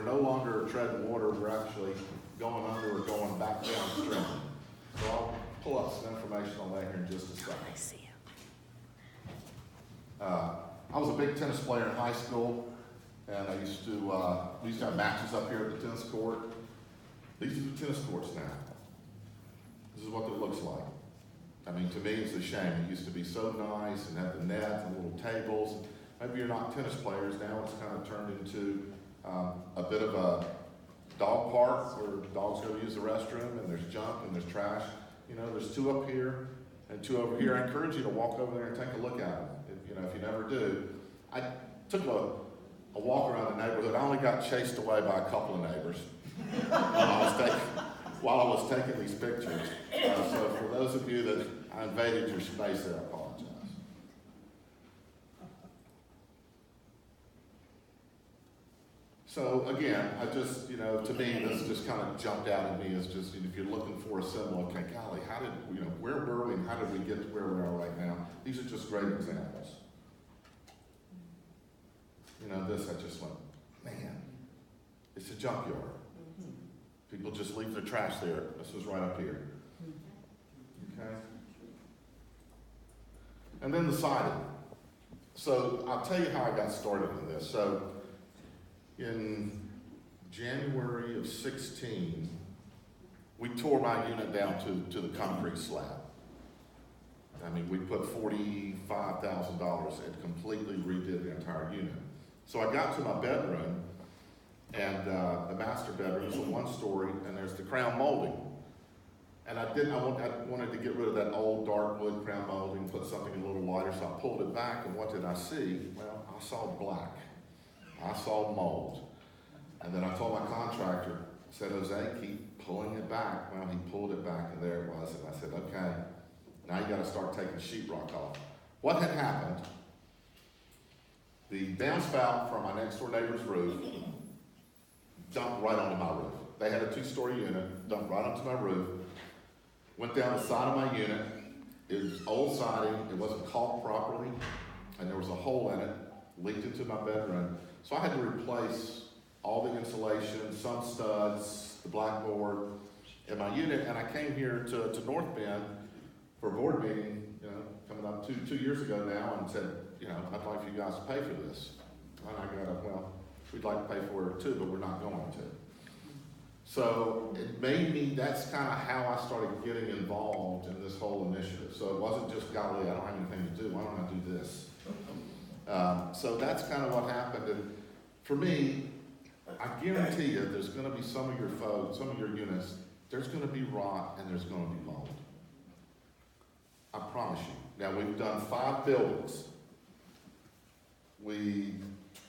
no longer treading water, we're actually going under or going back downstream. So I'll pull up some information on that here in just a second. I see you. I was a big tennis player in high school, and we used to have matches up here at the tennis court. These are the tennis courts now. This is what it looks like. I mean, to me, it's a shame. It used to be so nice and had the net and little tables. Maybe you're not tennis players. Now it's kind of turned into a bit of a dog park where dogs go to use the restroom, and there's junk and there's trash. You know, there's two up here and two over here. I encourage you to walk over there and take a look at them. If you never do. I took a walk around the neighborhood. I only got chased away by a couple of neighbors while I was taking these pictures. So for those of you that I invaded your space there, I apologize. So again, to me, this just kind of jumped out at me as just, if you're looking for a symbol, okay, golly, where were we and how did we get to where we are right now? These are just great examples. This, I just went, man, it's a junkyard. People just leave their trash there. This was right up here. Okay? And then the siding. So I'll tell you how I got started in this. So in January of 16, we tore my unit down to the concrete slab. I mean, we put $45,000 and completely redid the entire unit. So I got to my bedroom, and the master bedroom is a one-story, and there's the crown molding. And I wanted to get rid of that old dark wood crown molding, put something a little lighter, so I pulled it back, and what did I see? Well, I saw black. I saw mold. And then I told my contractor, I said, Jose, keep pulling it back. Well, he pulled it back, and there it was. And I said, okay, now you got to start taking sheetrock off. What had happened? The downspout from my next door neighbor's roof dumped right onto my roof. They had a 2-story unit, dumped right onto my roof, went down the side of my unit. It was old siding, it wasn't caulked properly, and there was a hole in it, leaked into my bedroom. So I had to replace all the insulation, some studs, the blackboard in my unit, and I came here to North Bend for a board meeting, coming up two years ago now, and said, I'd like for you guys to pay for this. And I got, well, we'd like to pay for it too, but we're not going to. So it made me, that's kind of how I started getting involved in this whole initiative. So it wasn't just, golly, I don't have anything to do, why don't I do this? So that's kind of what happened. And for me, I guarantee you there's going to be some of your folks, some of your units, there's going to be rot and there's going to be mold. I promise you. Now we've done 5 buildings.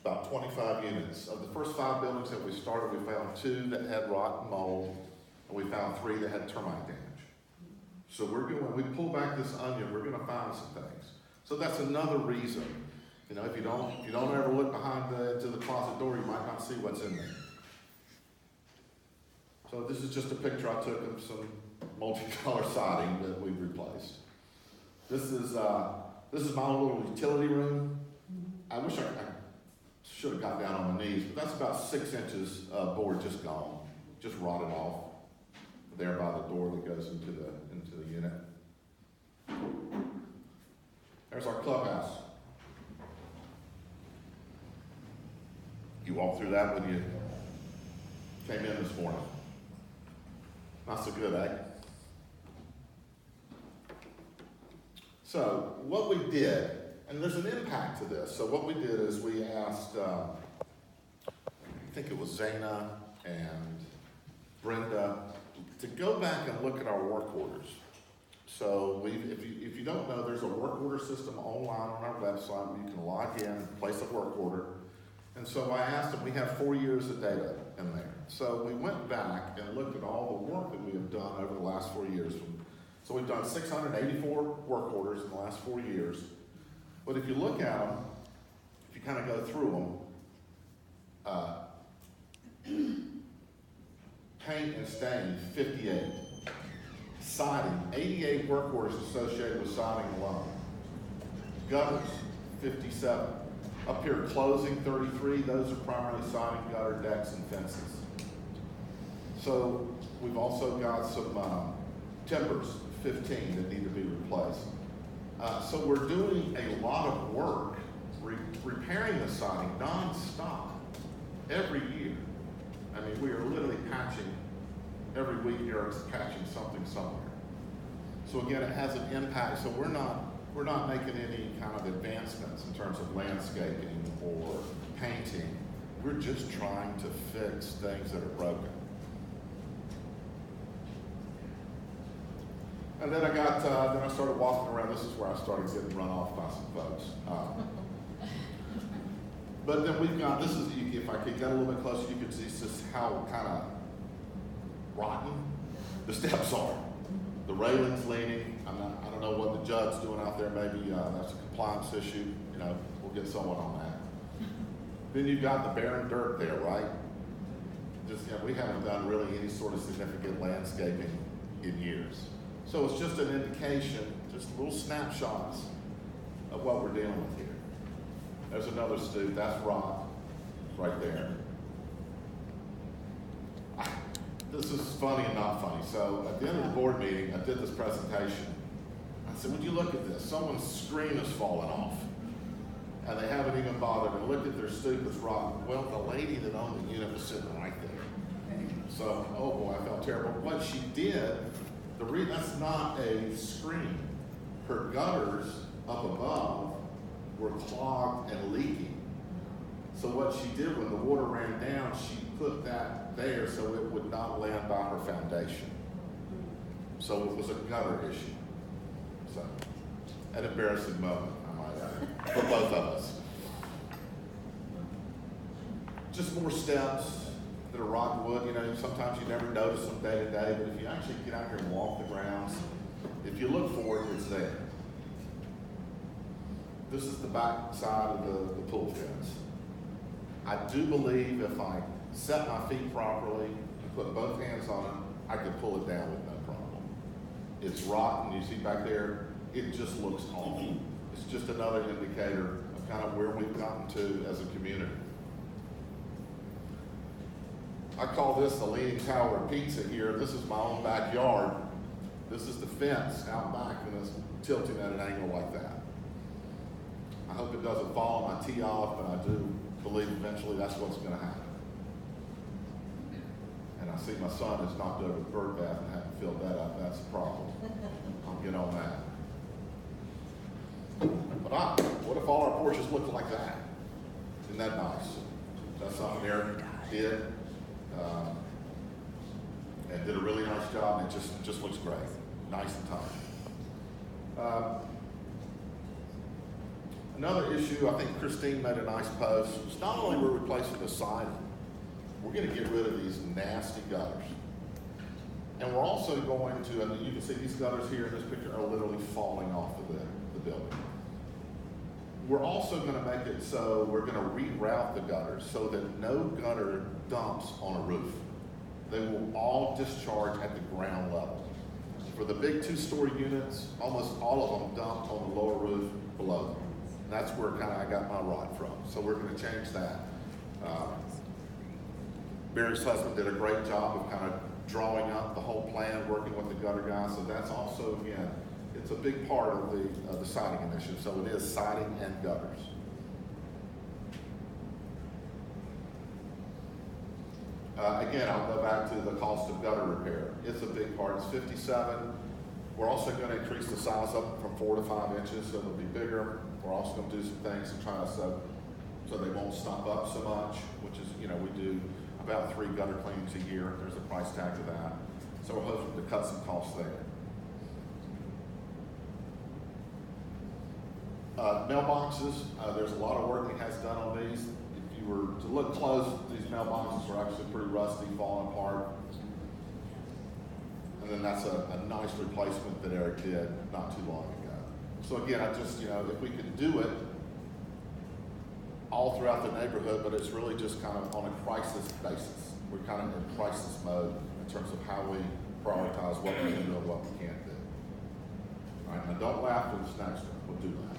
About 25 units. Of the first 5 buildings that we started, we found 2 that had rot and mold, and we found 3 that had termite damage. So when we pull back this onion, we're going to find some things. So that's another reason. If you don't ever look behind to the closet door, you might not see what's in there. So this is just a picture I took of some multi-color siding that we've replaced. This is my little utility room. I wish I should have got down on my knees, but that's about 6 inches of board just gone, just rotted off there by the door that goes into the unit. There's our clubhouse. You walked through that when you came in this morning. Not so good, eh? So what we did, and there's an impact to this. So what we did is we asked, I think it was Zana and Brenda, to go back and look at our work orders. So if you don't know, there's a work order system online on our website where you can log in, place a work order. And so I asked them, we have 4 years of data in there. So we went back and looked at all the work that we have done over the last 4 years. So we've done 684 work orders in the last 4 years. But if you look at them, if you kind of go through them, paint and stain, 58. Siding, 88 work orders associated with siding alone. Gutters, 57. Up here, closing 33, those are primarily siding, gutter, decks, and fences. So we've also got some timbers, 15, that need to be replaced. So we're doing a lot of work repairing the siding non-stop every year. I mean, we are literally patching every week. Eric's patching something somewhere. So again, it has an impact. So we're not making any kind of advancements in terms of landscaping or painting. We're just trying to fix things that are broken. And then then I started walking around. This is where I started getting run off by some folks. But then we've got, if I could get a little bit closer, you could see just how kind of rotten the steps are. The railing's leaning. I don't know what the judge's doing out there. Maybe that's a compliance issue. You know, we'll get someone on that. Then you've got the barren dirt there, right? We haven't done really any sort of significant landscaping in years. So it's just an indication, just little snapshots of what we're dealing with here. There's another stoop, that's rock, right there. This is funny and not funny. So at the end of the board meeting, I did this presentation. I said, would you look at this? Someone's screen has fallen off. And they haven't even bothered to look at their stoop, it's rotten. Well, the lady that owned the unit was sitting right there. So, oh boy, I felt terrible. What she did, that's not a screen. Her gutters up above were clogged and leaking. So what she did when the water ran down, she put that there so it would not land by her foundation. So it was a gutter issue. So, an embarrassing moment, I might add, for both of us. Just more steps that are rotten wood. You know, sometimes you never notice them day to day, but if you actually get out here and walk the grounds, if you look for it, it's there. This is the back side of the pool fence. I do believe if I set my feet properly and put both hands on it, I could pull it down with no problem. It's rotten, you see back there, it just looks awful. It's just another indicator of kind of where we've gotten to as a community. I call this the Leaning Tower of Pizza here. This is my own backyard. This is the fence out back, and it's tilting at an angle like that. I hope it doesn't fall on my tee off, but I do believe eventually that's what's going to happen. And I see my son has knocked over the bird bath and haven't filled that up. That's a problem. I'll get on that. But what if all our porches looked like that? Isn't that nice? That's something Eric did. And did a really nice job, and it just looks great. Nice and tight. Another issue, I think Christine made a nice post. It's not only we're replacing the siding, we're going to get rid of these nasty gutters. And we're also going to, and you can see these gutters here in this picture are literally falling off of the building. We're also going to make it so we're going to reroute the gutters so that no gutter dumps on a roof. They will all discharge at the ground level. For the big 2-story units, almost all of them dump on the lower roof below them. And that's where kind of I got my rod from. So we're going to change that. Barry's husband did a great job of kind of drawing up the whole plan, working with the gutter guys. So that's also, again, it's a big part of the siding initiative. So it is siding and gutters. Again, I'll go back to the cost of gutter repair. It's a big part. It's $57. We're also going to increase the size up from 4 to 5 inches, so it'll be bigger. We're also going to do some things to try to so they won't stump up so much, which is, you know, we do about 3 gutter cleanings a year. There's a price tag to that. So we're hoping to cut some costs there. Mailboxes, there's a lot of work that has done on these. If you were to look close, these mailboxes are actually pretty rusty, falling apart. And then that's a nice replacement that Eric did not too long ago. So again, I just, you know, if we could do it all throughout the neighborhood, but it's really just kind of on a crisis basis. We're kind of in crisis mode in terms of how we prioritize what we can do and what we can't do. All right, now don't laugh at this next one. We'll do that.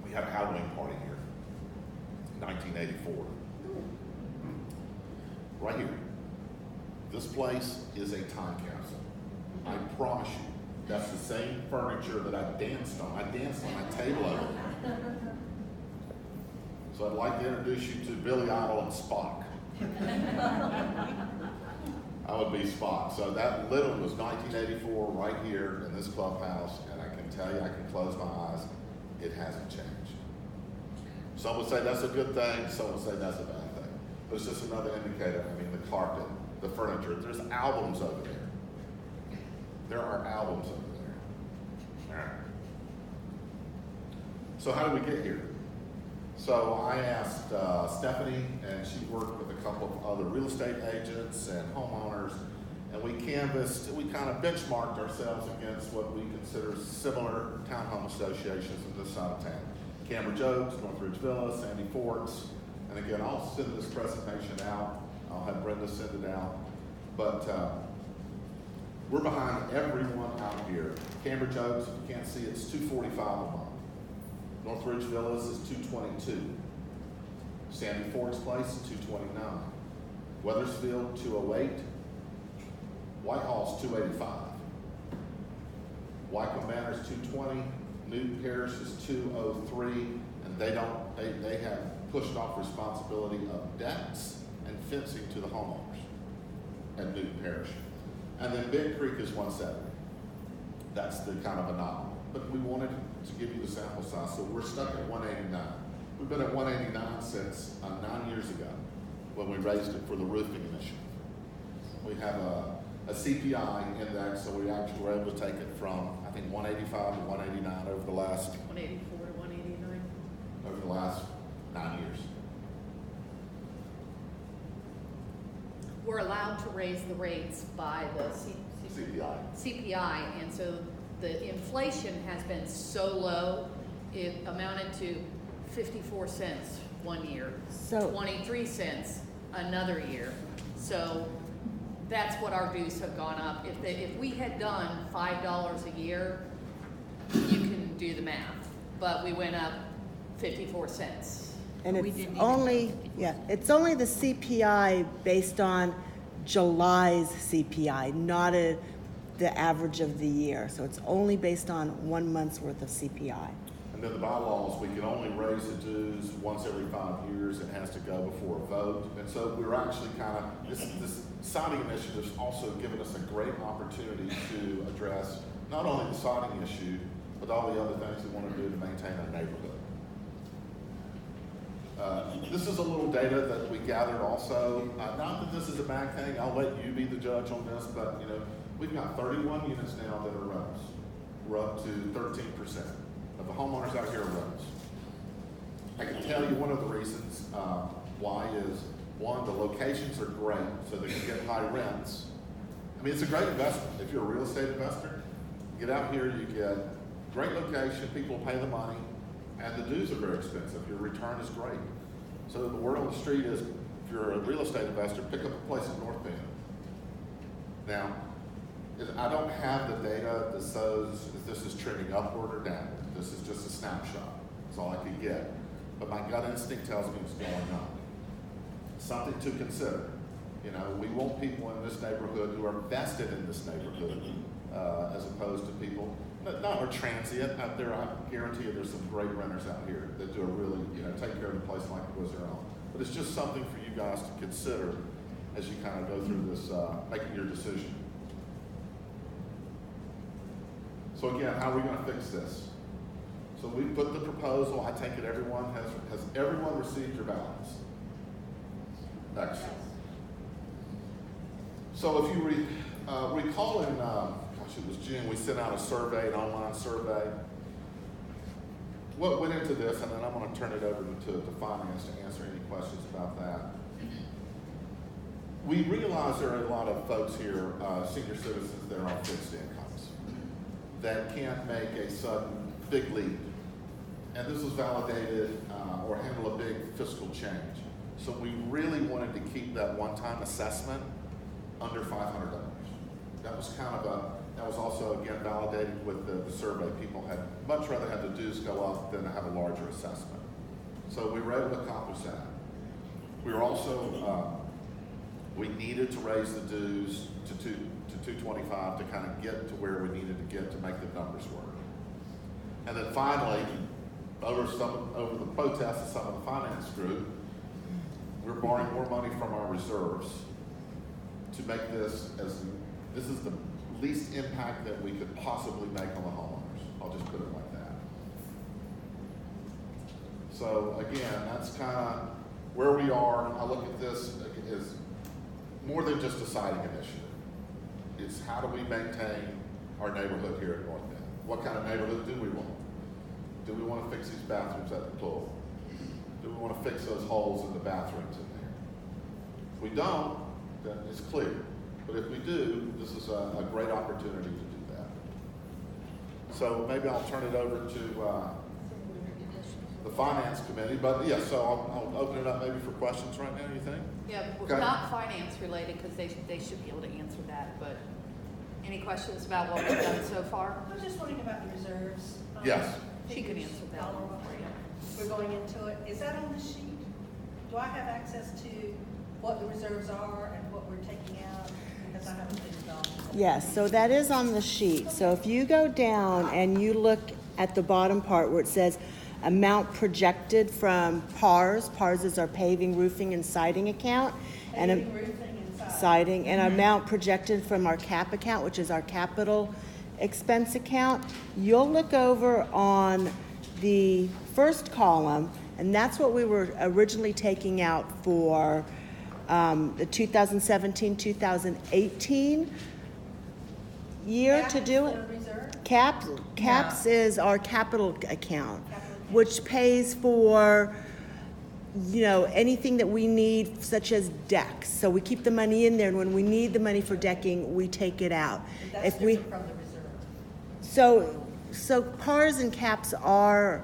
We had a Halloween party here, 1984. Right here. This place is a time capsule. I promise you, that's the same furniture that I danced on. I danced on that table over there. So I'd like to introduce you to Billy Idol and Spock. I would be Spock. So that literally was 1984 right here in this clubhouse, and I can tell you, I can close my eyes, it hasn't changed. Some would say that's a good thing, some would say that's a bad thing. But it's just another indicator. I mean, the carpet, the furniture, there's albums over there. There are albums over there. All right. So how did we get here? So I asked Stephanie, and she worked with a couple of other real estate agents and homeowners, and we canvassed, we kind of benchmarked ourselves against what we consider similar townhome associations in this side of town. Cambridge Oaks, Northridge Villas, Sandy Forks, and again, I'll send this presentation out. I'll have Brenda send it out. But we're behind everyone out here. Cambridge Oaks, if you can't see, it's $245 a month. Northridge Villas is $222. Sandy Forks Place is $229. Weathersfield, $208. Whitehall's $285. Wycombe Manor's $220. Newton Parish is $203, and they have pushed off responsibility of decks and fencing to the homeowners at Newton Parish. And then Big Creek is $170. That's the kind of anomaly. But we wanted to give you the sample size, so we're stuck at 189. We've been at 189 since 9 years ago when we raised it for the roofing initiative. We have a CPI index, so we actually were able to take it from, I think, 185 to 189 over the last 184 to 189 over the last 9 years. We're allowed to raise the rates by the CPI, and so the inflation has been so low, it amounted to 54 cents one year, so 23 cents another year. So that's what our dues have gone up. If we had done $5 a year, you can do the math, but we went up 54 cents. And it's only, it's only the CPI based on July's CPI, not the average of the year. So it's only based on 1 month's worth of CPI. And then the bylaws, we can only raise the dues once every 5 years. It has to go before a vote. And so we're actually kind of, this siding initiative has also given us a great opportunity to address not only the siding issue, but all the other things we want to do to maintain our neighborhood. This is a little data that we gathered also. Not that this is a bad thing, I'll let you be the judge on this, but you know, we've got 31 units now that are rentals. We're up to 13% of the homeowners out here are rentals. I can tell you one of the reasons why is, one, the locations are great, so they can get high rents. I mean, it's a great investment. If you're a real estate investor, get out here, you get great location, people pay the money, and the dues are very expensive. Your return is great. So the word on the street is, if you're a real estate investor, pick up a place in North Bend. Now, I don't have the data that says if this is trending upward or downward. This is just a snapshot. That's all I could get. But my gut instinct tells me it's going up. Something to consider. You know, we want people in this neighborhood who are vested in this neighborhood, as opposed to people not are transient out there. I guarantee you there's some great renters out here that do a really, you know, take care of the place like it was their own. But it's just something for you guys to consider as you kind of go through this, making your decision. So again, how are we going to fix this? So we put the proposal. I take it everyone has everyone received your ballots? Excellent. So if you recall in, it was June, we sent out a survey, an online survey. What went into this, and then I'm going to turn it over to finance to answer any questions about that. We realize there are a lot of folks here, senior citizens that are on fixed incomes, that can't make a sudden big leap. And this was validated or handle a big fiscal change. So we really wanted to keep that one-time assessment under $500. That was kind of That was also, again, validated with the survey. People had much rather have the dues go up than to have a larger assessment. So we were able to accomplish that. We were also, we needed to raise the dues to 225 to kind of get to where we needed to get to make the numbers work. And then finally, over the protests of some of the finance group, we're borrowing more money from our reserves to make this is the least impact that we could possibly make on the homeowners. I'll just put it like that. So again, that's kind of where we are. I look at this as more than just a siding initiative. It's how do we maintain our neighborhood here at North Bend? What kind of neighborhood do we want? Do we want to fix these bathrooms at the pool? Do we want to fix those holes in the bathrooms in there? If we don't, then it's clear. But if we do, this is a great opportunity to do that. So maybe I'll turn it over to the Finance Committee. But yeah, so I'll open it up maybe for questions right now, you think? Yeah, Okay. not finance related, because they should be able to answer that, but any questions about what we've done so far? I was just wondering about the reserves. Yes. She can answer that one for you. We're going into it. Is that on the sheet? Do I have access to what the reserves are and what we're taking out? Because I haven't been involved. Yes, so that is on the sheet. So if you go down and you look at the bottom part where it says amount projected from PARS, PARS is our paving, roofing, and siding account. Paving, roofing, and Siding, and amount projected from our CAP account, which is our capital expense account. You'll look over on the first column, and that's what we were originally taking out for the 2017-2018 year to do it. CAPS is our capital account, which pays for, you know, anything that we need, such as decks. So we keep the money in there, and when we need the money for decking, we take it out. That's If we, different from the reserve. so PARS and CAPS are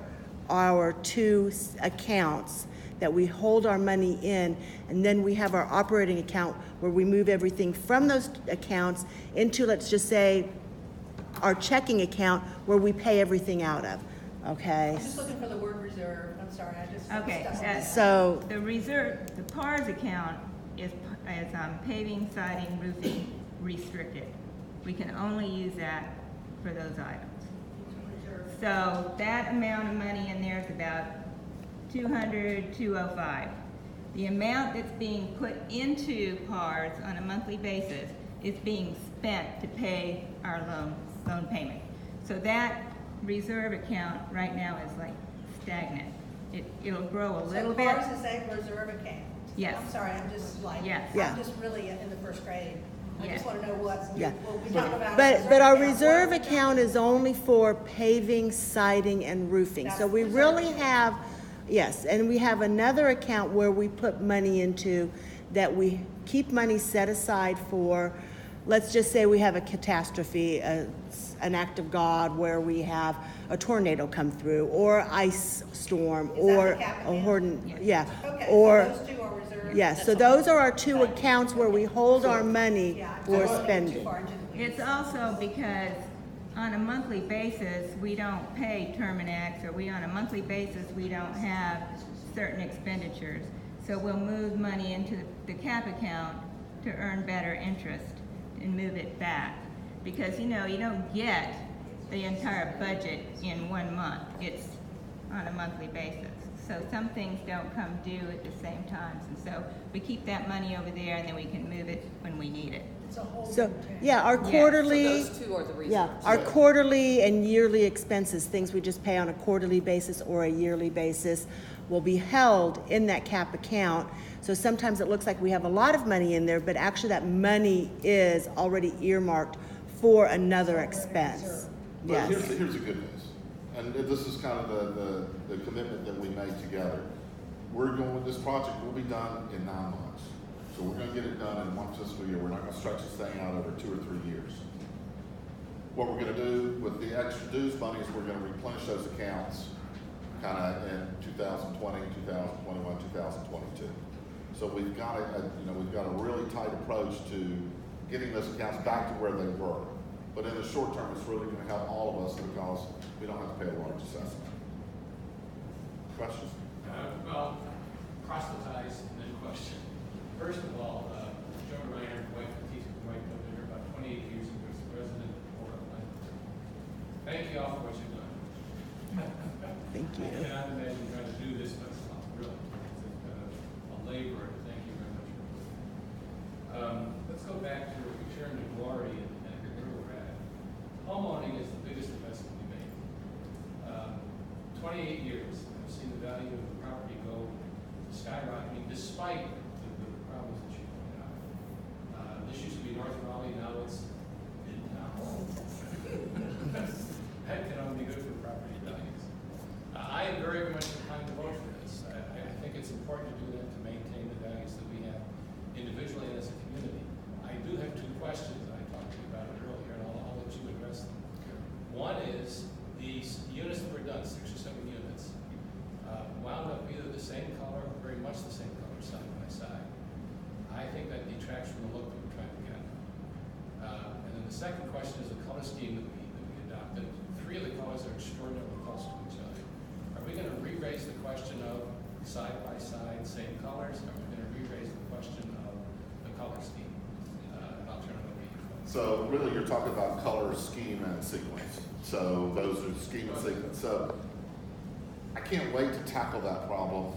our two accounts that we hold our money in, and then we have our operating account where we move everything from those accounts into, let's just say, our checking account where we pay everything out of, okay? I'm just looking for the word reserve. I'm sorry, I just. Okay, So, the reserve, the PARS account is paving, siding, roofing, restricted. We can only use that for those items. So that amount of money in there is about 205. The amount that's being put into PARS on a monthly basis is being spent to pay our loan payment. So that reserve account right now is like stagnant. It'll grow a little bit. So PARS is a reserve account? Yes. I'm sorry, I'm just like, Yes. Yeah. I'm just really in the first grade. I Yes. just want to know what's, yeah. well, we talk about. But our account. reserve What are we account is only for paving, siding, and roofing. So we That's really reserve. have, yes, and we have another account where we put money into that we keep money set aside for, let's just say we have a catastrophe, an act of God where we have a tornado come through, or ice storm, Is that or the cap a account? horn, yeah. Okay, Or, so those two are reserved? yes, so those are our two accounts where we hold our money Yeah, I'm for sorry, too spending. far into the weeds. It's also because on a monthly basis, we don't pay Terminex, or on a monthly basis, we don't have certain expenditures. So we'll move money into the CAP account to earn better interest and move it back. Because, you know, you don't get the entire budget in 1 month. It's on a monthly basis. So some things don't come due at the same time. And so we keep that money over there, and then we can move it when we need it. It's a whole. So, new thing. yeah, our Yeah. quarterly. So those two are the Yeah, reserves. our quarterly and yearly expenses, things we just pay on a quarterly basis or a yearly basis, will be held in that CAP account. So sometimes it looks like we have a lot of money in there, but actually that money is already earmarked for another expense. But Yes. here's the good news, and this is kind of the commitment that we made together. We're going with this project, will be done in 9 months. So we're gonna get it done in 1 fiscal year. We're not gonna stretch this thing out over 2 or 3 years. What we're gonna do with the extra dues money is we're gonna replenish those accounts kind of in 2020, 2021, 2022. So we've got we've got a really tight approach to getting those accounts back to where they were. But in the short term, it's really gonna help all of us because we don't have to pay a large assessment. Questions? Well, proselytize and then question. First of all, Joe Ryan, wife of Keith White, lived here about 28 years and was the president of Portland. Thank you all for what you've done. Thank you. I cannot imagine trying to do this myself, really. It's been a labor, and thank you very much for it. Let's go back to sharing the glory and where we're at. Homeowning is the biggest investment we make. 28 years, I've seen the value of the property go skyrocketing despite the problems that you pointed out. This used to be North Raleigh, now it's Midtown. That can only be good for property values. I am very much inclined to vote for this. I think it's important to do that to maintain the values that we have individually and as a community. I do have two questions. I talked to you about it earlier, and I'll let you address them. One is, these units that were done, 6 or 7 units, wound up either the same color or very much the same color side by side. I think that detracts from the look that we're trying to get. And then the second question is the color scheme that we adopted. 3 of the colors are extraordinarily close to each other. Are we going to re-raise the question of side by side, same colors? Are we going to re-raise the question of the color scheme? And I'll turn it over to you. So really, you're talking about color, scheme, and sequence. So those are scheme and sequence. So I can't wait to tackle that problem.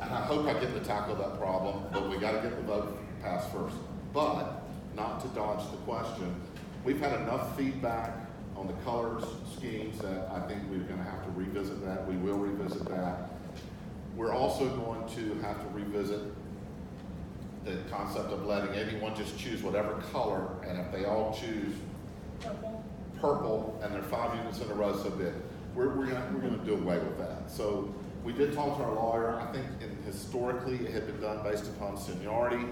And I hope I get to tackle that problem, but we gotta get the vote passed first. But, not to dodge the question, we've had enough feedback on the colors, schemes, that I think we're gonna have to revisit that. We will revisit that. We're also going to have to revisit the concept of letting anyone just choose whatever color, and if they all choose purple and there are 5 units in a row, so be it. We're gonna do away with that. So we did talk to our lawyer. I think historically it had been done based upon seniority.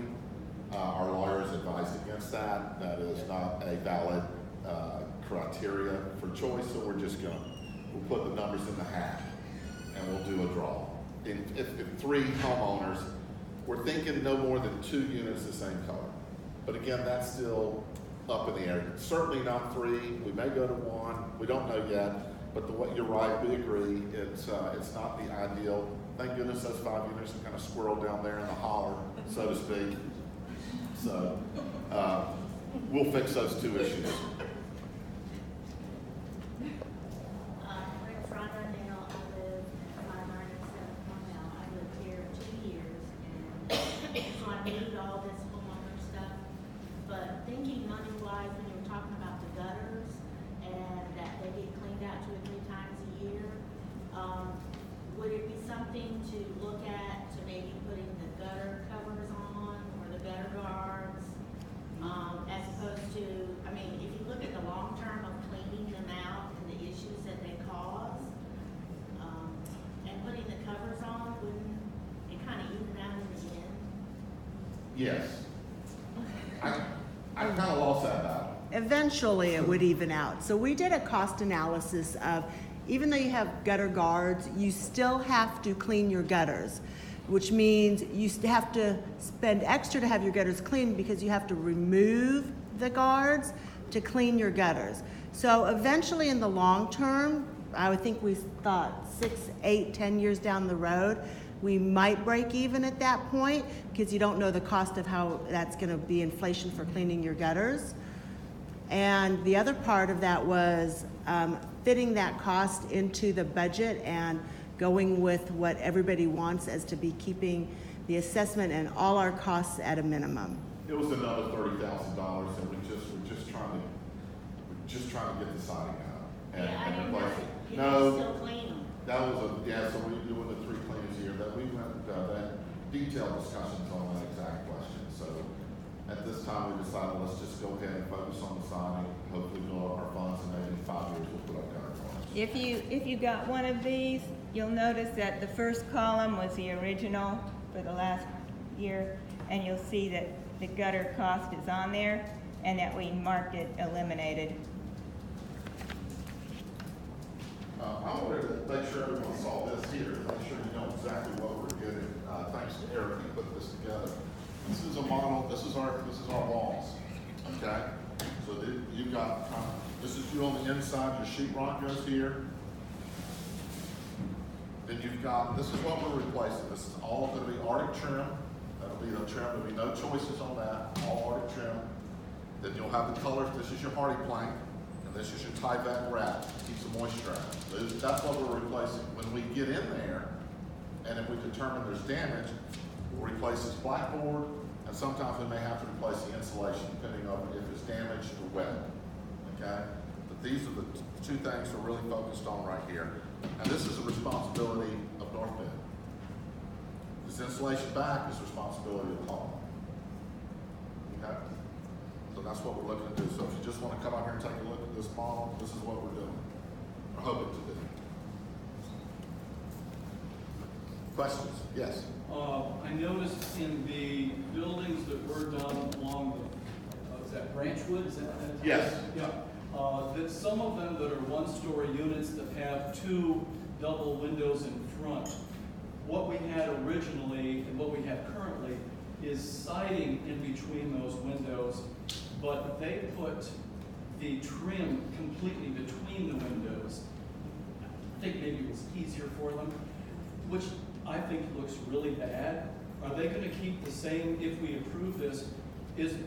Our lawyers advised against that. That is not a valid criteria for choice, so we'll put the numbers in the hat and we'll do a draw. If 3 homeowners, we're thinking no more than 2 units the same color. But again, that's still up in the air. Certainly not 3. We may go to 1. We don't know yet. But you're right. We agree. It's not the ideal. Thank goodness those 5 units are kind of squirreled down there in the holler, so to speak. So we'll fix those 2 issues. All this homeowner stuff, but thinking money-wise, when you were talking about the gutters and that they get cleaned out 2 or 3 times a year, would it be something to look at to maybe putting the gutter covers on or the gutter guards, as opposed to, I mean, if you look at the long term of cleaning them out and the issues that they cause, and putting the covers on, wouldn't it kind of even out in the end? Yes. I kind of lost that battle. Eventually it would even out. So we did a cost analysis of, even though you have gutter guards, you still have to clean your gutters, which means you have to spend extra to have your gutters cleaned because you have to remove the guards to clean your gutters. So eventually in the long term, I would think we thought 6, 8, 10 years down the road, we might break even at that point because you don't know the cost of how that's going to be inflation for cleaning your gutters. And the other part of that was fitting that cost into the budget and going with what everybody wants as to be keeping the assessment and all our costs at a minimum. It was another $30,000, and we're just trying to get the siding out and replace it. No, Still clean them. that was so we're doing the 3 cleanings here. That we went that detailed discussions on that exact question. So at this time, we decided let's just go ahead and focus on the siding. Hopefully, build up our funds, and maybe in 5 years we'll put up gutter guards. If you got one of these, you'll notice that the first column was the original for the last year, and you'll see that the gutter cost is on there, and that we marked it eliminated. I wanted to make sure everyone saw this here, make sure you know exactly what we're getting. Thanks to Eric, who put this together. This is a model. This is our walls. Okay. So you've got, this is you on the inside, your sheet rock goes here. Then you've got, this is what we're replacing. This is all gonna be Arctic trim. That'll be the trim, there'll be no choices on that, all Arctic trim. Then you'll have the colors, this is your hardy plank, and this is your Tyvek wrap, keeps the moisture out. That's what we're replacing. When we get in there, and if we determine there's damage, we'll replace this blackboard, and sometimes we may have to replace the insulation, depending on if it's damaged or wet, okay? But these are the two things we're really focused on right here. And this is a responsibility of North Bend. This insulation back is responsibility of the hall. Okay? So that's what we're looking to do. So if you just want to come out here and take a look at this model, this is what we're doing. We're hoping to do. Questions? Yes? I noticed in the buildings that were done along the, is that Branchwood, is that? Yes. Yeah, that some of them that are one-story units that have two double windows in front. What we had originally and what we have currently is siding in between those windows, but they put the trim completely between the windows. I think maybe it was easier for them, which I think looks really bad. Are they gonna keep the same if we approve this?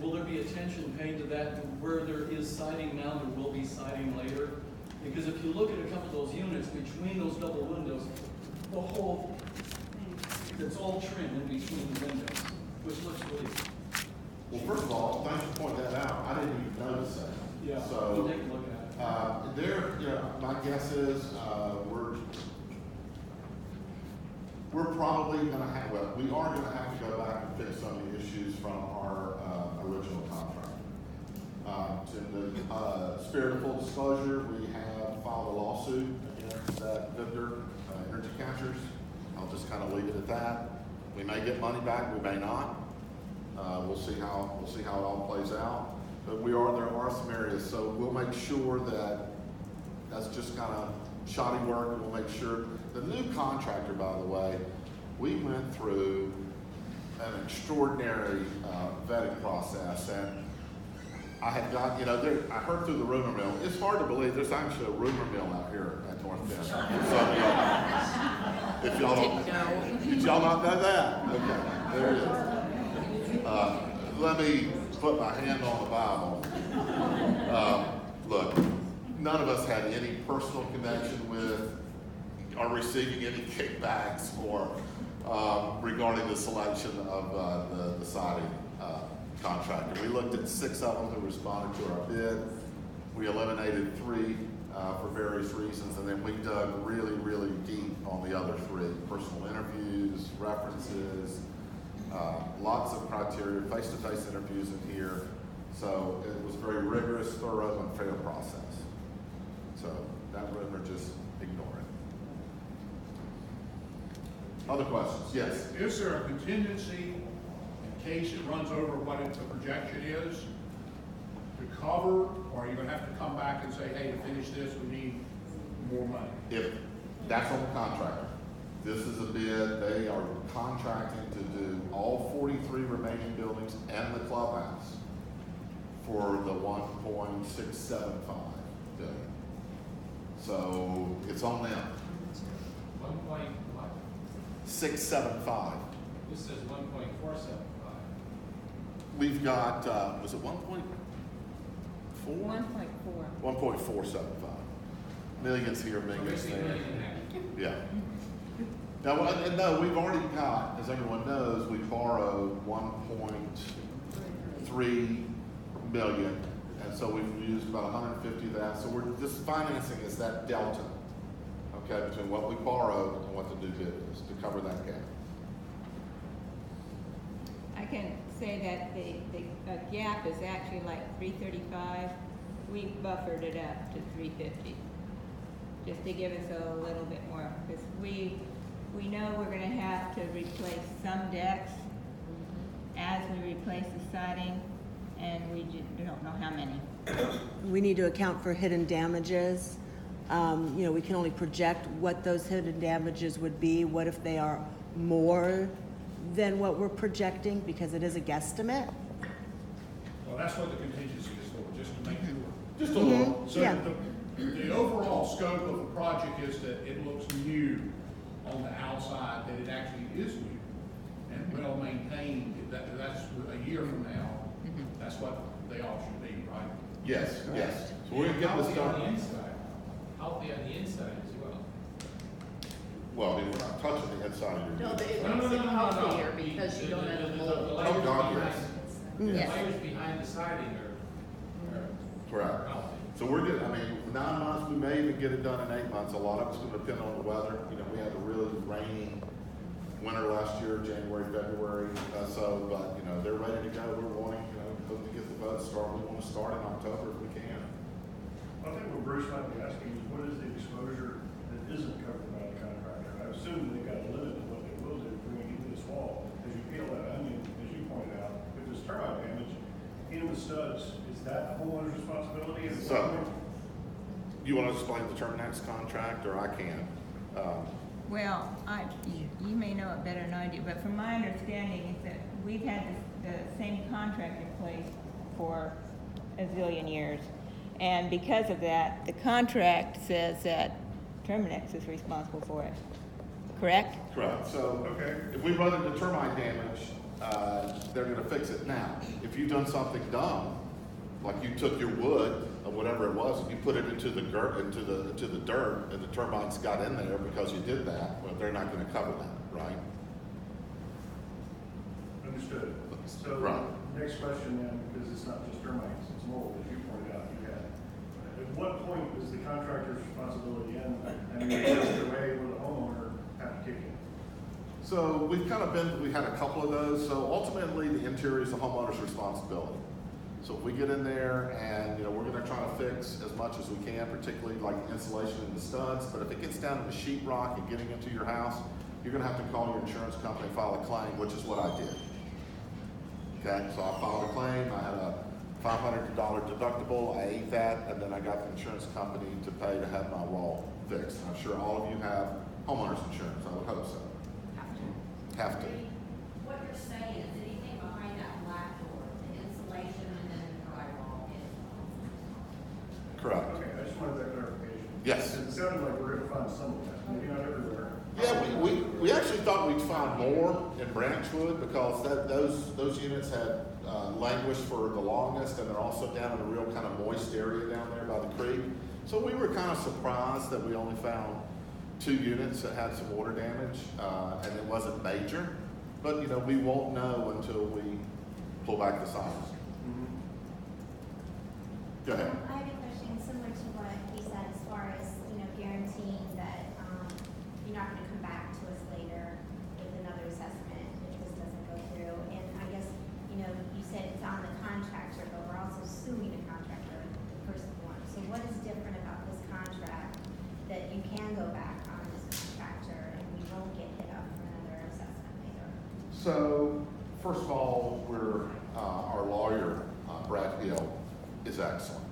Will there be attention paid to that? Where there is siding now, there will be siding later? Because if you look at a couple of those units, between those double windows, the whole, it's all trim in between the windows, which looks really. Well, first of all, thanks for pointing that out. I didn't even notice that. Yeah, So, we'll take a look at it. my guess is, we're probably gonna have, well, we are gonna have to go back and fix some of the issues from our, original contract. In the spirit of full disclosure, we have filed a lawsuit against that vendor, Energy Catchers. I'll just kind of leave it at that. We may get money back, we may not. We'll see how it all plays out. But there are some areas, so we'll make sure that that's just kind of shoddy work. We'll make sure, the new contractor, by the way, we went through an extraordinary vetting process, and I had got, I heard through the rumor mill. It's hard to believe there's actually a rumor mill out here at North Bend. So, if y'all don't, did y'all not know that? Okay, there it is. Let me put my hand on the Bible. Look, none of us had any personal connection with or receiving any kickbacks or regarding the selection of the siding contractor. We looked at 6 of them who responded to our bid. We eliminated 3 for various reasons, and then we dug really, really deep on the other 3. Personal interviews, references, lots of criteria, face-to-face interviews in here. So it was a very rigorous, thorough, and fair process. So that rumor, just ignore it. Other questions? Yes? Is there a contingency in case it runs over what the projection is to cover, or are you gonna have to come back and say, hey, to finish this, we need more money? If that's on the contractor. This is a bid, they are contracting to do all 43 remaining buildings and the clubhouse for the 1.675 billion. So it's on them. 675. This says 1.475. We've got, was it 1.4? 1.4. 1.475. Millions here, millions there. Yeah. Now, no, we've already got, as everyone knows, we borrowed 1.3 million, and so we've used about 150 of that. So we're just financing is that delta, okay, between what we borrowed and what the new bid is to cover that gap. I can say that the gap is actually like 335. We buffered it up to 350, just to give us a little bit more, because we know we're going to have to replace some decks as we replace the siding, and we don't know how many. We need to account for hidden damages. We can only project what those hidden damages would be. What if they are more than what we're projecting, because it is a guesstimate? Well, that's what the contingency is for, just to make sure. Just a little. So Yeah. the overall scope of the project is that it looks new on the outside, that it actually is new and well maintained. That's a year from now, that's what they all should be, right? Yes, yes. So we're gonna get this Healthy on the done. inside, healthy on the inside as well. Well, I mean, we're not touching the inside of your No, unit. it No, no, makes no, it no, no, no. healthier because you don't have the mold. Oh, layers God, behind- yes. The Yes. layers behind the siding are Correct. healthy. So we're good, I mean, 9 months, we may even get it done in 8 months. A lot of it's gonna depend on the weather. You know, we had a really rainy winter last year, January, February, but, you know, they're ready to go. We're wanting, you know, hope to get the vote started. We wanna start in October if we can. I think what Bruce might be asking is what is the exposure that isn't covered by the contractor? I assume they've got a limit to what they will do when you do this wall. As you peel that onion, as you pointed out, if there's termite damage in the studs, is that the homeowner's responsibility? And So, you wanna explain the Terminex contract, or I can? Well, you may know it better than I do, but from my understanding is that we've had the same contract in place for a zillion years. And because of that, the contract says that Terminex is responsible for it, correct? Correct. So, Okay. if we run into termite damage, they're gonna fix it now. If you've done something dumb, like you took your wood or whatever it was, and you put it into the dirt, and the termites got in there because you did that, well, they're not gonna cover that, right? Understood. So, Right. next question then, because it's not just termites, it's mold, as you pointed out, you had. At what point does the contractor's responsibility end, and is there a way where the homeowner have to kick in? So we had a couple of those. So ultimately, the interior is the homeowner's responsibility. So if we get in there and, you know, we're gonna try to fix as much as we can, particularly like insulation in the studs, but if it gets down to the sheetrock and getting into your house, you're gonna have to call your insurance company and file a claim, which is what I did. Okay, so I filed a claim, I had a $500 deductible, I ate that, and then I got the insurance company to pay to have my wall fixed. I'm sure all of you have homeowners insurance, I would hope so. Have to. What you're saying is anything behind that black door, the insulation and then the drywall is. Correct. Okay, I just wanted that clarification. Yes. It sounded like we're gonna find some of that, maybe not everywhere. Yeah, we actually thought we'd find more in Branchwood because those units had languished for the longest, and they're also down in a real kind of moist area down there by the creek. So we were kind of surprised that we only found 2 units that had some water damage, and it wasn't major. But, you know, we won't know until we pull back the signs. Go ahead. I have a question similar to what he said as far as, guaranteeing that, you're not gonna come back to us later with another assessment if this doesn't go through. And I guess, you said it's on the contractor, but we're also suing the contractor, the person who won. So what is different about this contract that you can go back on this contractor and we won't get hit up for another assessment later? So, first of all, our lawyer, Brad Hill, is excellent.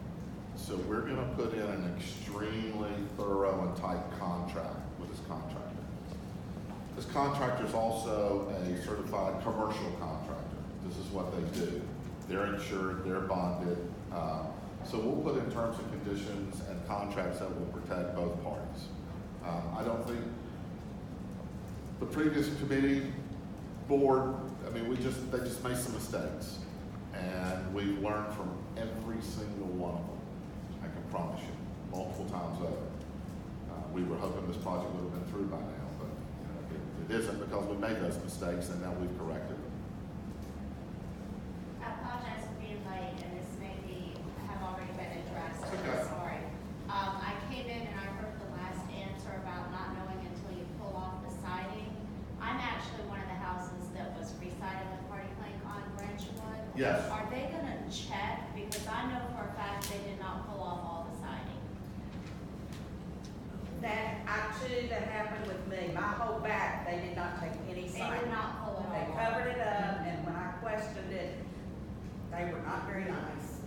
So we're gonna put in an extremely thorough and tight contract with this contractor. This contractor is also a certified commercial contractor. This is what they do. They're insured, they're bonded. So we'll put in terms and conditions and contracts that will protect both parties. I don't think the previous committee board, they just made some mistakes. And we've learned from every single one of them, I can promise you, multiple times over. We were hoping this project would have been through by now, but it isn't because we made those mistakes and now we've corrected them. I apologize for being late, and this may have already been addressed, so Okay. I'm sorry. I came in and I heard the last answer about not knowing until you pull off the siding. I'm actually one of the houses that was re-sided with Party Plank on Branchwood. Yes. Are they gonna check, because I know for a fact they did not pull off all the siding? That happened with me. My whole back, they did not take any They siding. did not pull it They off. covered it up, and when I questioned it, they were not very nice.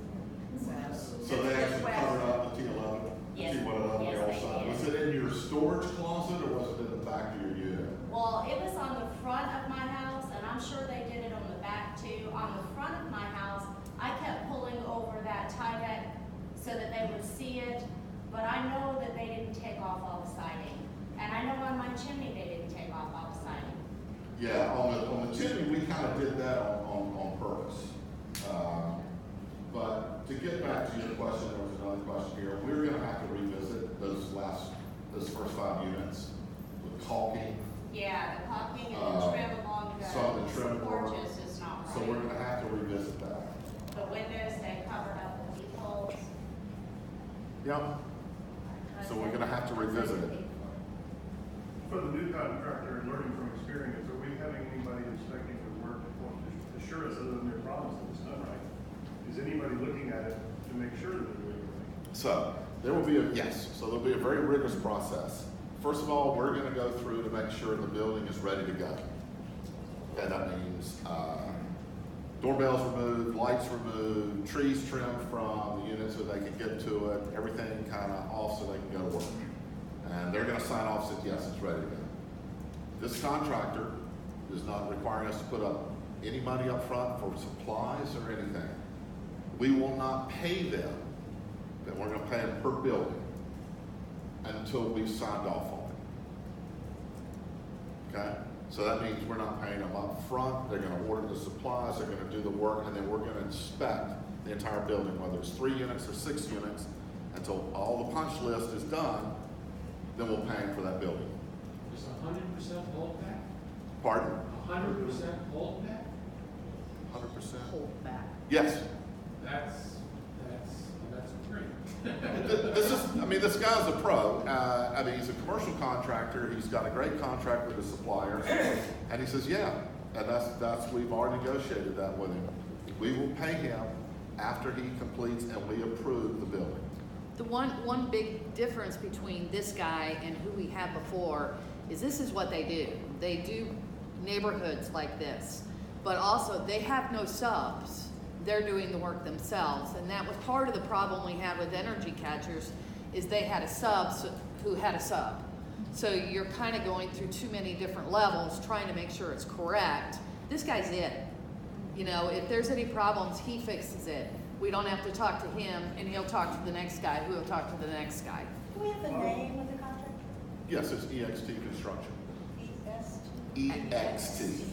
So they actually covered up the T11, the Yes. T111 on Yes, the they outside. did. Was it in your storage closet or was it in the back of your unit? Well, it was on the front of my house, and I'm sure they did it on the back too. On the front of my house, I kept pulling over that Tyvek so that they would see it, but I know that they didn't take off all the siding. And I know on my chimney, they didn't take off all the siding. Yeah, on the chimney, we kind of did that on purpose. But to get back to your question, there was another question here. We're gonna have to revisit those first 5 units with caulking. Yeah, the caulking and the trim along Some of the trim the work. porches is not right. So we're gonna have to revisit that. The windows, they covered up with peepholes. Yep. So we're gonna have to revisit it. For the new contractor, learning from experience, are we having anybody inspecting the work to assure us other than their promise that it's done right? Is anybody looking at it to make sure that they're doing everything? So there will be so there'll be a very rigorous process. First of all, we're gonna go through to make sure the building is ready to go. And that means, doorbells removed, lights removed, trees trimmed from the unit so they can get to it, everything kind of off so they can go to work. And they're gonna sign off, say, yes, it's ready to go. This contractor is not requiring us to put up any money up front for supplies or anything. We will not pay them, but we're gonna pay them per building until we've signed off on it. Okay? So that means we're not paying them up front. They're gonna order the supplies, they're gonna do the work, and then we're gonna inspect the entire building, whether it's 3 units or 6 units, until all the punch list is done, then we'll pay them for that building. Is 100% holdback? Pardon? 100% holdback? 100%? Hold back. Yes. That's great. This guy's a pro. He's a commercial contractor. He's got a great contract with his suppliers. And he says, yeah, and we've already negotiated that with him. We will pay him after he completes and we approve the building. The one big difference between this guy and who we had before is this is what they do. They do neighborhoods like this, but also they have no subs. They're doing the work themselves, and that was part of the problem we had with Energy Catchers is they had a sub who had a sub. So you're kind of going through too many different levels trying to make sure it's correct. This guy's it. You know, if there's any problems, he fixes it. We don't have to talk to him, and he'll talk to the next guy, who will talk to the next guy. Do we have the name of the contractor? Yes, it's EXT Construction. EST? EXT.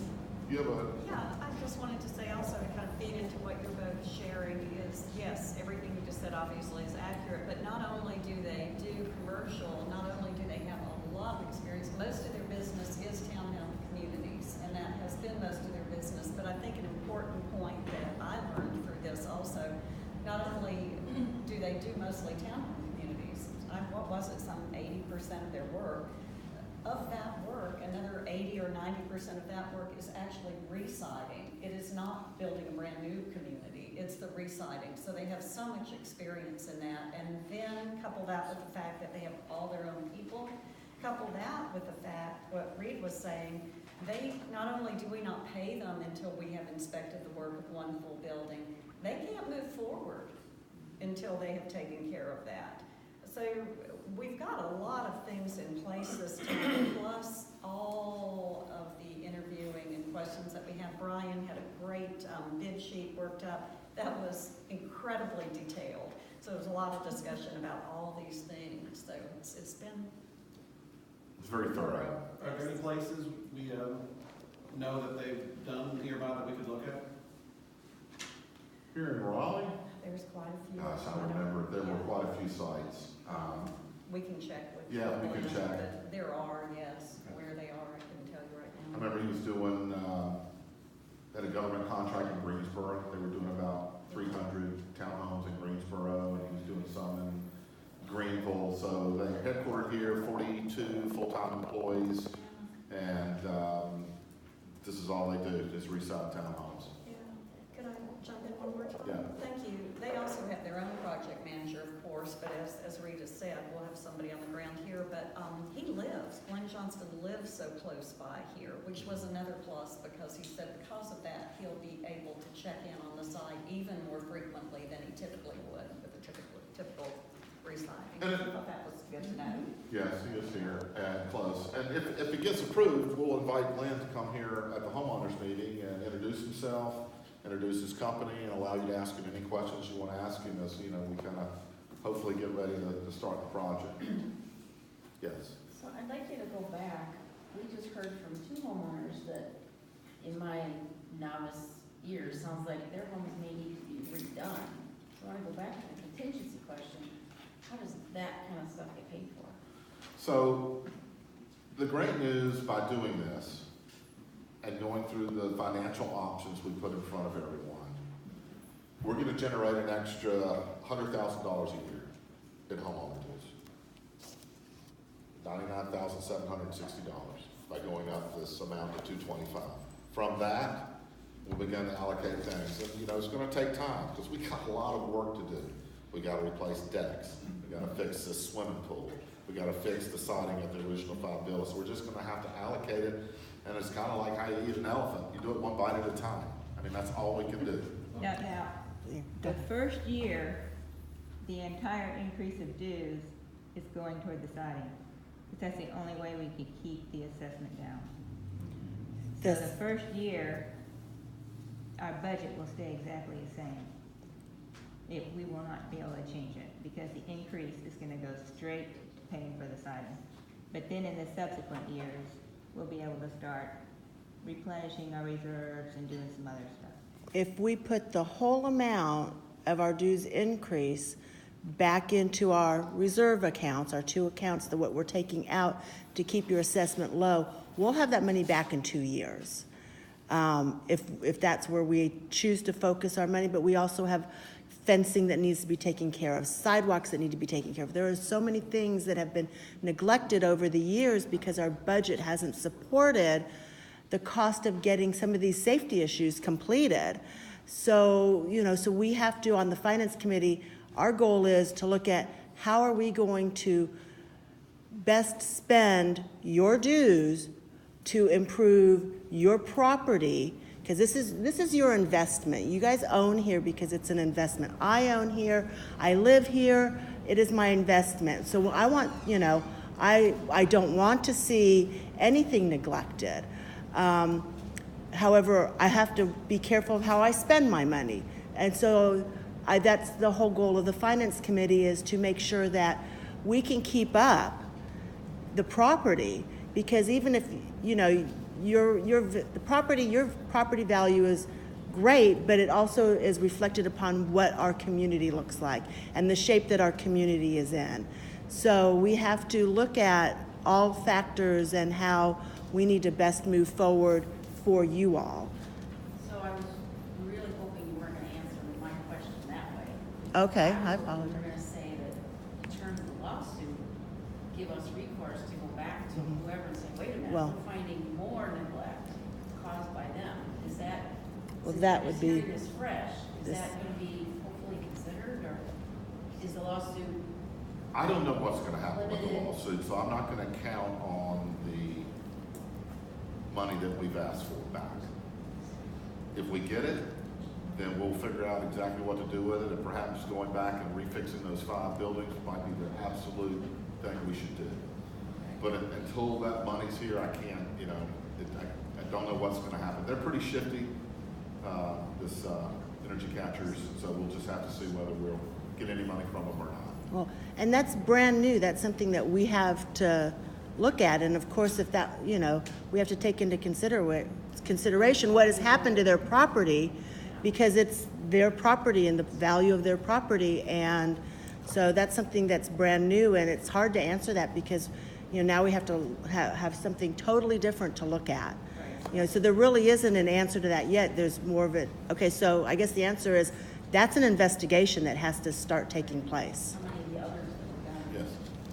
You have a, Yeah, I just wanted to say also to kind of feed into what you're both sharing is, yes, everything you just said obviously is accurate, but not only do they do commercial, not only do they have a lot of experience, most of their business is townhome communities, and that has been most of their business, but I think an important point that I learned through this also, not only do they do mostly townhome communities, what was it, some 80% of their work, of that work, another 80 or 90% of that work is actually re-siding. It is not building a brand new community, it's the re-siding. So they have so much experience in that, and then couple that with the fact that they have all their own people, couple that with the fact, what Reed was saying, they, not only do we not pay them until we have inspected the work of one full building, they can't move forward until they have taken care of that. So we've got a lot of things in place this time, plus all of the interviewing and questions that we have. Brian had a great bid sheet worked up that was incredibly detailed. So there was a lot of discussion about all these things. So it's been... it's very thorough. Are there any places we know that they've done nearby that we could look at? Here in Raleigh? There's quite a few. Gosh, I remember there were quite a few sites. We can check with. Yeah, we can check. But there are, yes. Where they are, I couldn't tell you right I now. remember he was doing, had a government contract in Greensboro. They were doing about 300 townhomes in Greensboro, and he was doing some in Greenville. So they're headquartered here, 42 full-time employees, and this is all they do, is reside townhomes. Yeah. Could I jump in one more time? Yeah. Thank you. They also have their own project manager, of course, but as Rita said, we'll have somebody on the ground here. But Glenn Johnston lives so close by here, which was another plus because he said because of that, he'll be able to check in on the site even more frequently than he typically would with a typical residing. I thought that was good to know. Yes, he is here and close. And if it gets approved, we'll invite Glenn to come here at the homeowners meeting and introduce himself, introduce his company, and allow you to ask him any questions you want to ask him as, you know, we kind of hopefully get ready to start the project. Yes. So I'd like you to go back. We just heard from 2 homeowners that, in my novice ears, sounds like their homes may need to be redone. So I want to go back to the contingency question. How does that kind of stuff get paid for? So the great news by doing this and going through the financial options we put in front of everyone, we're going to generate an extra $100,000 a year in homeowner dues. $99,760 by going up this amount to $225. From that, we'll begin to allocate things. And, you know, it's going to take time because we got a lot of work to do. We got to replace decks. We got to fix this swimming pool. We got to fix the siding at the original 5 buildings. So we're just going to have to allocate it. And it's kind of like how you eat an elephant. You do it one bite at a time. I mean, that's all we can do. Now, the first year, the entire increase of dues is going toward the siding. But that's the only way we could keep the assessment down. So the first year, our budget will stay exactly the same. We will not be able to change it because the increase is going to go straight to paying for the siding. But then in the subsequent years, we'll be able to start replenishing our reserves and doing some other stuff. If we put the whole amount of our dues increase back into our reserve accounts, our 2 accounts, what we're taking out to keep your assessment low, we'll have that money back in 2 years. If that's where we choose to focus our money, but we also have fencing that needs to be taken care of, sidewalks that need to be taken care of. There are so many things that have been neglected over the years because our budget hasn't supported the cost of getting some of these safety issues completed. So, you know, so we have to, on the finance committee, our goal is to look at how are we going to best spend your dues to improve your property, because this is your investment. You guys own here because it's an investment. I own here, I live here, it is my investment. So I want, you know, I don't want to see anything neglected. However, I have to be careful of how I spend my money. And so that's the whole goal of the finance committee, is to make sure that we can keep up the property, because even if, you know, your property value is great, but it also is reflected upon what our community looks like and the shape that our community is in. So we have to look at all factors and how we need to best move forward for you all. So I was really hoping you weren't going to answer my question that way. Okay, I apologize. We're going to say that in terms of the lawsuit, give us recourse to go back to whoever and say, wait a minute, Well, we're finding more neglect caused by them. Is that, well, since that we're would just be hearing this fresh, is this- that going to be hopefully considered, or is the lawsuit? I don't know what's going to happen with the lawsuit, so I'm not going to count on the money that we've asked for back. If we get it, then we'll figure out exactly what to do with it, and perhaps going back and refixing those 5 buildings might be the absolute thing we should do. But until that money's here, I can't, you know, I don't know what's going to happen. They're pretty shifty, this energy catchers, so we'll just have to see whether we'll get any money from them or not. well, and that's brand new. That's something that we have to look at. And of course, if that, you know, we have to take into consideration what has happened to their property, because it's their property and the value of their property. And so that's something that's brand new, and it's hard to answer that because, you know, now we have to have something totally different to look at. You know, so there really isn't an answer to that yet. There's more of it. Okay, so I guess the answer is that's an investigation that has to start taking place. How many of the others that were done Yes.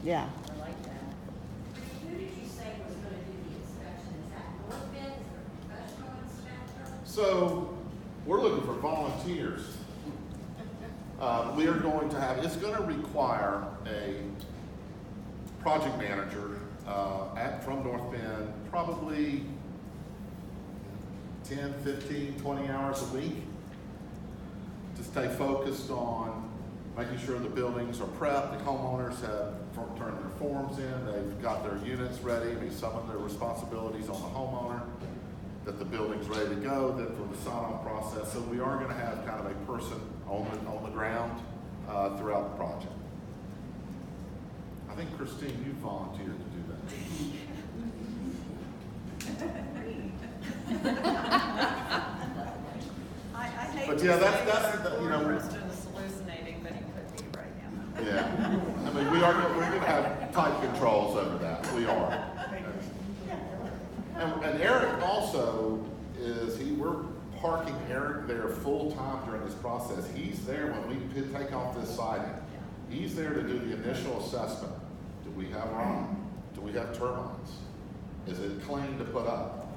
Yeah. are like that? Who did you say was gonna do the inspection? Is that North Bend, is there a professional inspector? So we're looking for volunteers. We are going to have, it's going to require a project manager from North Bend, probably 10, 15, 20 hours a week to stay focused on making sure the buildings are prepped, the homeowners have turned their forms in, they've got their units ready, some of their responsibilities on the homeowner, that the building's ready to go, then for the sign-off process. So we are going to have kind of a person on the ground throughout the project. I think Christine, you volunteered to do I hate But to yeah, say that's- that that, our you know, poor Preston is hallucinating, but he could be right now. that. Yeah. I mean, we're gonna have tight controls over that. We are. And Eric also we're parking Eric there full-time during this process. He's there when we take off this siding. He's there to do the initial assessment. Do we have run? Do we have turbines? Is it clean to put up?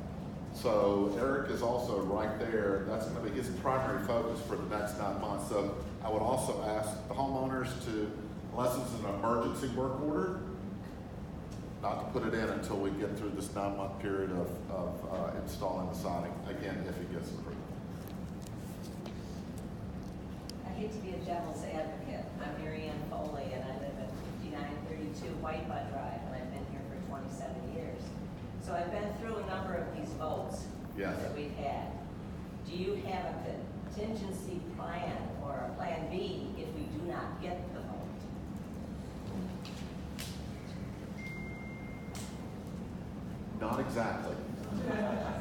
So Eric is also right there. That's gonna be his primary focus for the next 9 months. So I would also ask the homeowners to, unless it's an emergency work order, not to put it in until we get through this 9-month period of installing the siding, again, if it gets approved. I hate to be a devil's advocate. I'm Mary Ann Foley, and I live at 5932 White Bud Drive, and I've been here for 27 years. So I've been through a number of these votes Yes. that we've had. Do you have a contingency plan or a plan B if we do not get the vote? Not exactly.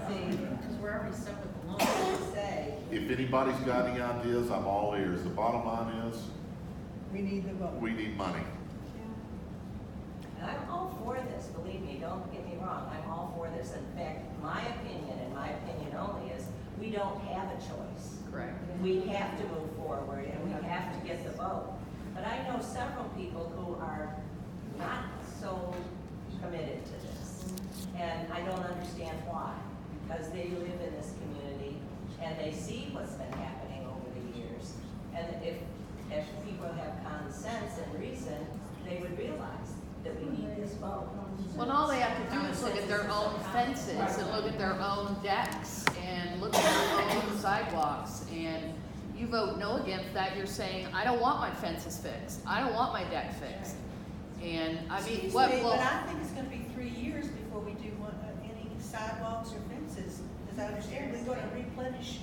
See, because we're already stuck with the loan, say. If anybody's got any ideas, I'm all ears. The bottom line is, We need the vote. we need money. And I'm all for this, believe me, don't get me wrong, I'm all for this. In fact, my opinion, and my opinion only, is we don't have a choice. Correct. We have to move forward and we have to get the vote. But I know several people who are not so committed to this. And I don't understand why, because they live in this community and they see what's been happening over the years. And if people have common sense and reason, they would realize that we need this vote. Well, and all they have to do is look at their own fences and look at their own decks and look at their own sidewalks. And you vote no against that, you're saying, I don't want my fences fixed. I don't want my deck fixed. And I mean, Excuse what, me, well, but I think it's gonna be 3 years before we do any sidewalks or fences. As I understand, we're gonna replenish,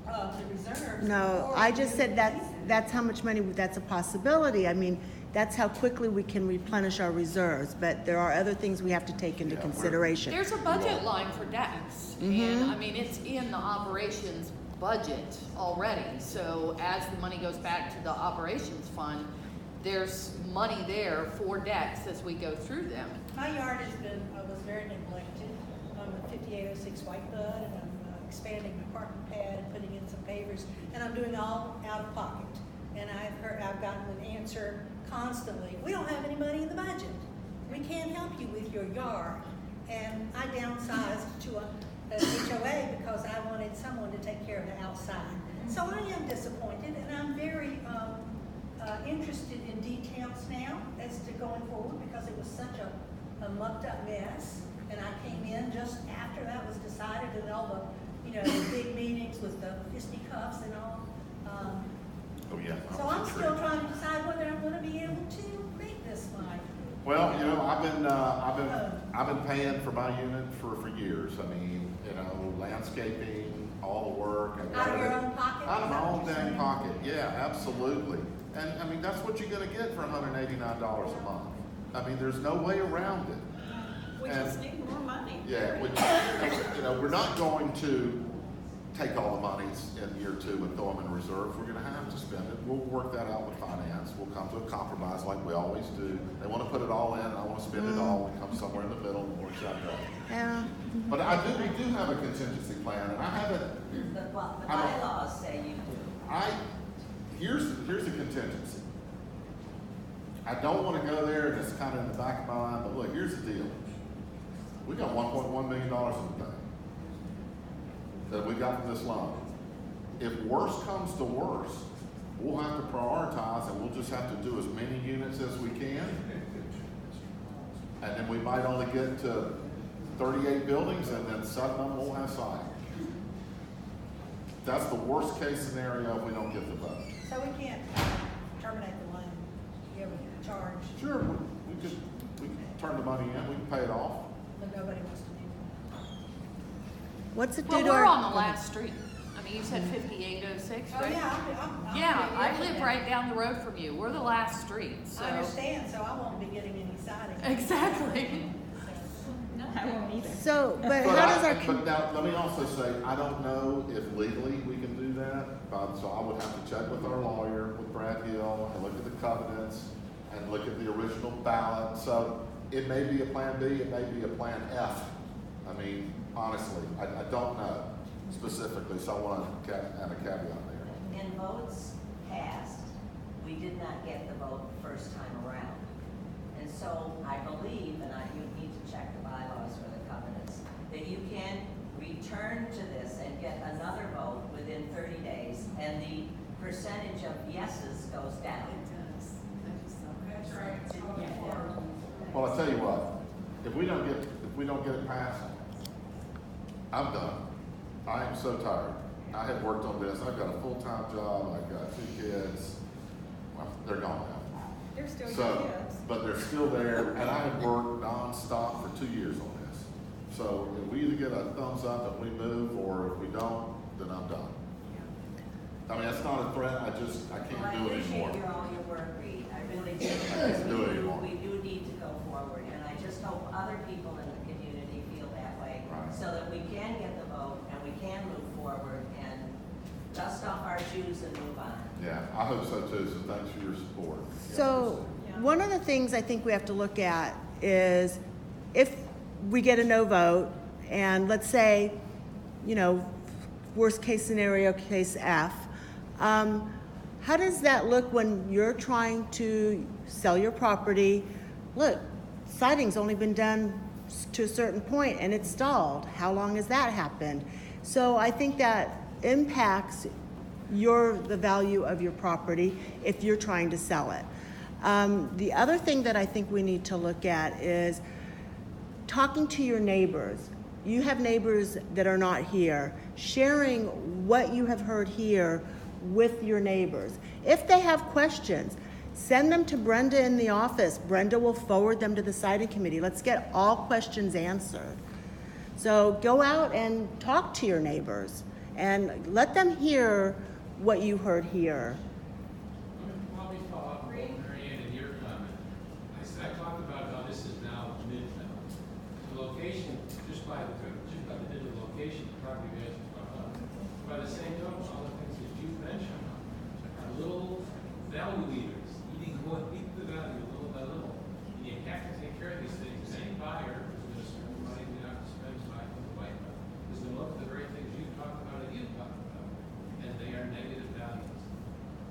the reserves. No, before I we just do said that's, anything. that's how much money, that's a possibility. I mean, that's how quickly we can replenish our reserves, but there are other things we have to take into consideration. there's a budget line for decks. And I mean, it's in the operations budget already. So as the money goes back to the operations fund, there's money there for decks as we go through them. My yard was very neglected. I'm at 5806 White Bud, and I'm expanding my parking pad and putting in some pavers, and I'm doing all out of pocket. And I've gotten an answer constantly, we don't have any money in the budget. We can't help you with your yard. And I downsized to a HOA because I wanted someone to take care of the outside. So I am disappointed, and I'm very interested in details now as to going forward, because it was such a mucked up mess. And I came in just after that was decided, and all the big meetings with the fisticuffs and all. Oh, yeah. So I'm still trying to decide whether I'm gonna be able to make this line. Well, I've been paying for my unit for years. I mean, landscaping, all the work. Out of your own pocket? Out of my own dang pocket, yeah, absolutely. And I mean, that's what you're gonna get for $189 a month. I mean, there's no way around it. We just need more money. Yeah, we're not going to take all the monies in year 2 and throw them in reserve. We're gonna have to spend it. We'll work that out with finance. We'll come to a compromise like we always do. They wanna put it all in, and I wanna spend it all, and come somewhere in the middle and work that out. Yeah. But we do have a contingency plan, and I haven't, The bylaws say you do. here's the contingency. I don't wanna go there, and it's kinda in the back of my mind, but look, here's the deal. We got $1.1 million in the bank that we got from this loan. If worse comes to worse, we'll have to prioritize, and we'll just have to do as many units as we can. And then we might only get to 38 buildings, and then 7 of them won't have siding. That's the worst case scenario if we don't get the vote. So we can't terminate the loan, you have a charge, Sure, we could turn the money in, we can pay it off. but nobody wants to do What's it do Well, to we're our? on the last street. I mean, you said 5806, Oh, right? yeah, I'm. Yeah, I'm I getting live there. right down the road from you. We're the last street, so. I understand, so I won't be getting any siding. Exactly. I won't either. So, but But how does our, but now, let me also say, I don't know if legally we can do that, but, so I would have to check with our lawyer, with Brad Hill, and look at the covenants, and look at the original ballot, so it may be a plan B, it may be a plan F. I mean, honestly, I don't know specifically, so I want to add a caveat there. In votes passed, we did not get the vote the first time around. And so I believe, and you need to check the bylaws for the covenants, that you can return to this and get another vote within 30 days, and the percentage of yeses goes down. That's right. Well, I tell you what, if we don't get it passed, I'm done. I am so tired. I have worked on this. I've got a full-time job. I've got 2 kids. Well, they're gone now. They're still your So, kids. but they're still there, and I have worked nonstop for 2 years on this. So if we either get a thumbs up and we move, or if we don't, then I'm done. I mean, that's not a threat. I can't do it anymore. I appreciate all your work, Reed. I really do. I can't do it anymore. We do need to go forward, and I just hope other people in the community feel that way, Right. so that we can get the vote and we can move forward and dust off our shoes and move on. Yeah, I hope so too, so thanks for your support. so, one of the things I think we have to look at is if we get a no vote, and let's say, you know, worst case scenario, case F, how does that look when you're trying to sell your property? Look, siding's only been done to a certain point and it's stalled. How long has that happened? So I think that impacts the value of your property if you're trying to sell it. The other thing that I think we need to look at is talking to your neighbors. You have neighbors that are not here, sharing what you have heard here with your neighbors. If they have questions, send them to Brenda in the office. Brenda will forward them to the siding committee. Let's get all questions answered. So go out and talk to your neighbors and let them hear what you heard here. While we follow up, Mary Ann, in your comment, I talked about how this is now Midtown. The location, just by the location, the property values are up. By the same token, all the things that you mentioned are little value eaters, eating the value little by little. And you have to take care of these things. Any buyer who's going to spend money they have to spend time with the white man is going to look at the very things you talked about and you talked about, and they are negative values.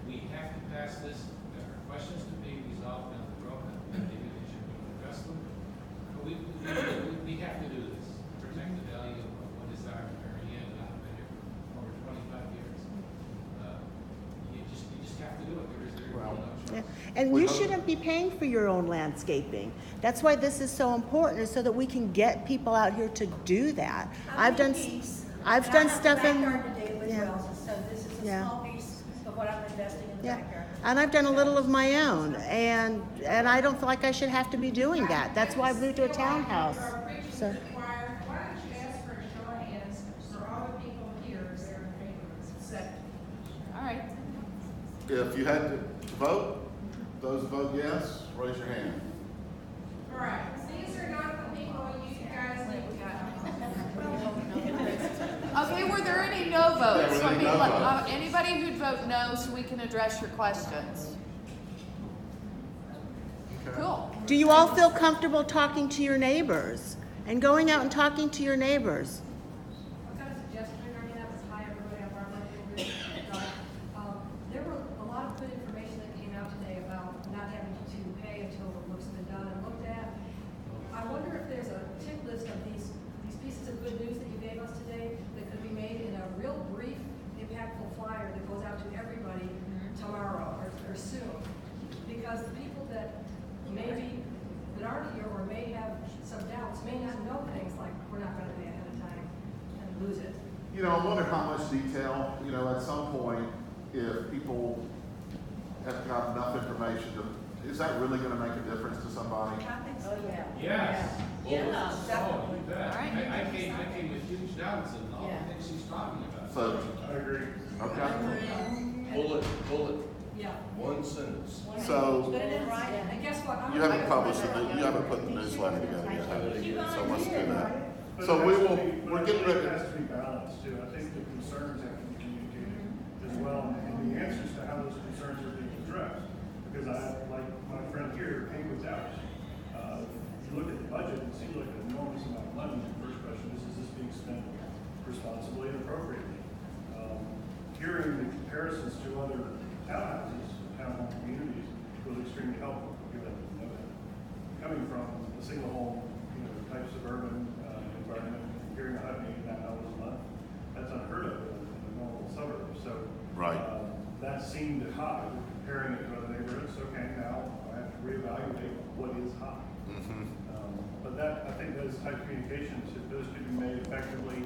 We have to pass this. There are questions to be resolved down the road, and maybe they should address them. But we have to do this. Protect the value of what is our Mary Ann, and I've been here for over 25 years. You just have to do it. There is no choice. Yeah. And you shouldn't be paying for your own landscaping. That's why this is so important, is so that we can get people out here to do that. I've done stuff in. Backyard to do as yeah. well, so this is a Yeah. small piece of what I'm investing in the Yeah, backyard. and I've done a little of my own, and I don't feel like I should have to be doing that. That's why I moved to a townhouse. So, Why don't you ask for a show of hands for all the people here that are in favor? All right. If you had to vote, those vote yes, raise your hand. All right, these are not the people you guys think Okay, were there any no votes? There were any no votes. Anybody who'd vote no, so we can address your questions. Okay. Cool. do you all feel comfortable talking to your neighbors and going out and talking to your neighbors? I've got a suggestion, I mean, that was high, everybody, I'm there were a lot of good information that came out today about not having to pay until the work's been done and looked at. I wonder if there's a tick list of these pieces of good news that you gave us today that could be made in a real brief, impactful flyer that goes out to everybody tomorrow or soon. Because the people that aren't here or may have some doubts may not know things like we're not going to pay ahead of time and lose it. You know, I wonder how much detail, you know, at some point, if people have got enough information, is that really gonna make a difference to somebody? I think so, yeah. Yes. Yeah, Oh, you bet. All right. I came with huge doubts and all the things she's talking about. So, agree. Okay? Bullet, Yeah. one sentence. So, Put it in writing. And guess what? you haven't published the, you haven't put the newsletter together yet, have you? So let's do that. But So it we has to will, be- we're but getting ready. It has to be balanced too. I think the concerns have to be communicated as well, and the answers to how those concerns are being addressed. Because like my friend here, Kate was out. You look at the budget, it seems like an enormous amount of money. The first question is this being spent responsibly and appropriately? Hearing the comparisons to other townhouses, townhome communities, was extremely helpful. Given, coming from a single home, type suburban environment, hearing $189 a month, that's unheard of in a normal suburb. So Right. That seemed high. We're comparing it to other neighborhoods. Okay, now I have to reevaluate what is high. Mm-hmm. But I think those type of communications, if those could be made effectively